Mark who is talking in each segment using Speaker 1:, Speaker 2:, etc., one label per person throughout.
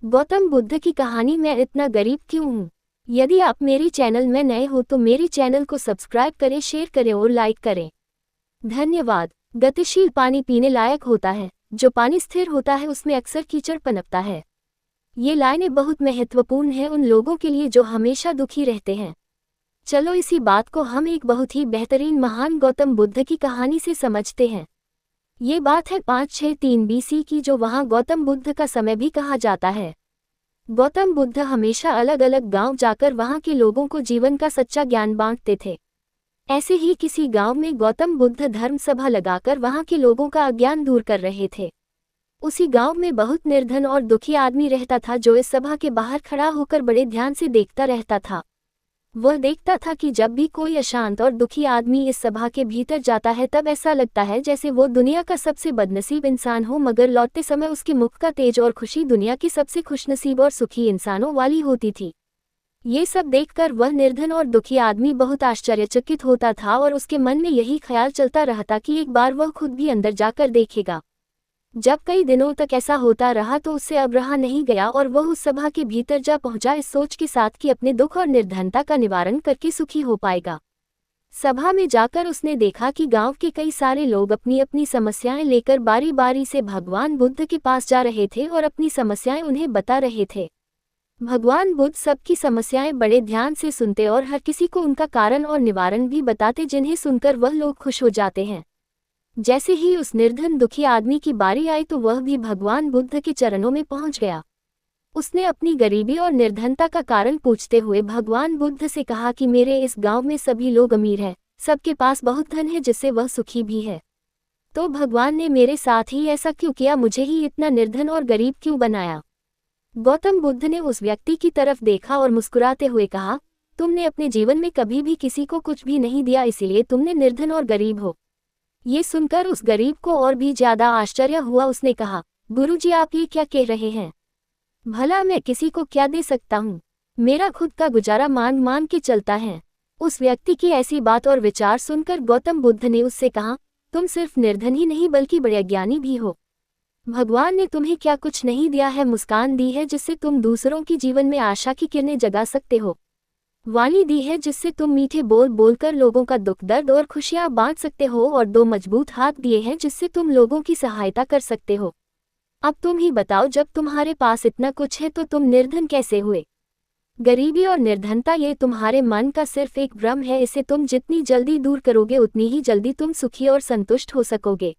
Speaker 1: गौतम बुद्ध की कहानी मैं इतना गरीब क्यों हूँ। यदि आप मेरी चैनल में नए हो तो मेरी चैनल को सब्सक्राइब करें, शेयर करें और लाइक करें। धन्यवाद। गतिशील पानी पीने लायक होता है। जो पानी स्थिर होता है उसमें अक्सर कीचड़ पनपता है। ये लाइनें बहुत महत्वपूर्ण हैं उन लोगों के लिए जो हमेशा दुखी रहते हैं। चलो इसी बात को हम एक बहुत ही बेहतरीन महान गौतम बुद्ध की कहानी से समझते हैं। ये बात है 563 BC की, जो वहाँ गौतम बुद्ध का समय भी कहा जाता है। गौतम बुद्ध हमेशा अलग अलग गांव जाकर वहाँ के लोगों को जीवन का सच्चा ज्ञान बांटते थे। ऐसे ही किसी गांव में गौतम बुद्ध धर्म सभा लगाकर वहाँ के लोगों का अज्ञान दूर कर रहे थे। उसी गांव में बहुत निर्धन और दुखी आदमी रहता था जो इस सभा के बाहर खड़ा होकर बड़े ध्यान से देखता रहता था। वह देखता था कि जब भी कोई अशांत और दुखी आदमी इस सभा के भीतर जाता है तब ऐसा लगता है जैसे वो दुनिया का सबसे बदनसीब इंसान हो, मगर लौटते समय उसके मुख का तेज और खुशी दुनिया की सबसे खुशनसीब और सुखी इंसानों वाली होती थी। ये सब देखकर वह निर्धन और दुखी आदमी बहुत आश्चर्यचकित होता था और उसके मन में यही ख्याल चलता रहता कि एक बार वह खुद भी अंदर जाकर देखेगा। जब कई दिनों तक ऐसा होता रहा तो उससे अब रहा नहीं गया और वह उस सभा के भीतर जा पहुंचा, इस सोच के साथ कि अपने दुख और निर्धनता का निवारण करके सुखी हो पाएगा। सभा में जाकर उसने देखा कि गांव के कई सारे लोग अपनी अपनी समस्याएं लेकर बारी बारी से भगवान बुद्ध के पास जा रहे थे और अपनी समस्याएं उन्हें बता रहे थे। भगवान बुद्ध सबकी समस्याएं बड़े ध्यान से सुनते और हर किसी को उनका कारण और निवारण भी बताते, जिन्हें सुनकर वह लोग खुश हो जाते हैं। जैसे ही उस निर्धन दुखी आदमी की बारी आई तो वह भी भगवान बुद्ध के चरणों में पहुंच गया। उसने अपनी गरीबी और निर्धनता का कारण पूछते हुए भगवान बुद्ध से कहा कि मेरे इस गांव में सभी लोग अमीर हैं, सबके पास बहुत धन है जिससे वह सुखी भी है। तो भगवान ने मेरे साथ ही ऐसा क्यों किया, मुझे ही इतना निर्धन और गरीब क्यों बनाया। गौतम बुद्ध ने उस व्यक्ति की तरफ देखा और मुस्कुराते हुए कहा, तुमने अपने जीवन में कभी भी किसी को कुछ भी नहीं दिया, इसीलिए तुमने निर्धन और गरीब हो। ये सुनकर उस गरीब को और भी ज्यादा आश्चर्य हुआ। उसने कहा, गुरुजी आप ये क्या कह रहे हैं, भला मैं किसी को क्या दे सकता हूँ, मेरा खुद का गुजारा मांग मांग के चलता है। उस व्यक्ति की ऐसी बात और विचार सुनकर गौतम बुद्ध ने उससे कहा, तुम सिर्फ निर्धन ही नहीं बल्कि बड़े अज्ञानी भी हो। भगवान ने तुम्हें क्या कुछ नहीं दिया है, मुस्कान दी है जिससे तुम दूसरों की जीवन में आशा की किरणें जगा सकते हो, वाणी दी है जिससे तुम मीठे बोल बोलकर लोगों का दुख दर्द और खुशियां बांट सकते हो, और 2 मजबूत हाथ दिए हैं जिससे तुम लोगों की सहायता कर सकते हो। अब तुम ही बताओ, जब तुम्हारे पास इतना कुछ है तो तुम निर्धन कैसे हुए। गरीबी और निर्धनता ये तुम्हारे मन का सिर्फ एक भ्रम है, इसे तुम जितनी जल्दी दूर करोगे उतनी ही जल्दी तुम सुखी और संतुष्ट हो सकोगे।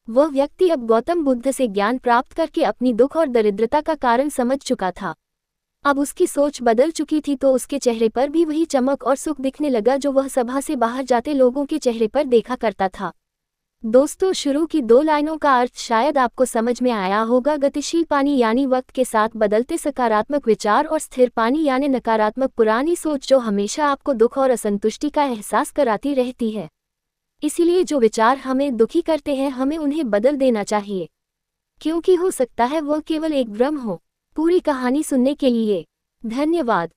Speaker 1: वह व्यक्ति अब गौतम बुद्ध से ज्ञान प्राप्त करके अपनी दुख और दरिद्रता का कारण समझ चुका था। अब उसकी सोच बदल चुकी थी तो उसके चेहरे पर भी वही चमक और सुख दिखने लगा जो वह सभा से बाहर जाते लोगों के चेहरे पर देखा करता था। दोस्तों, शुरू की 2 लाइनों का अर्थ शायद आपको समझ में आया होगा। गतिशील पानी यानी वक्त के साथ बदलते सकारात्मक विचार, और स्थिर पानी यानी नकारात्मक पुरानी सोच जो हमेशा आपको दुख और असंतुष्टि का एहसास कराती रहती है। इसीलिए जो विचार हमें दुखी करते हैं हमें उन्हें बदल देना चाहिए, क्योंकि हो सकता है वह केवल एक भ्रम हो। पूरी कहानी सुनने के लिए धन्यवाद।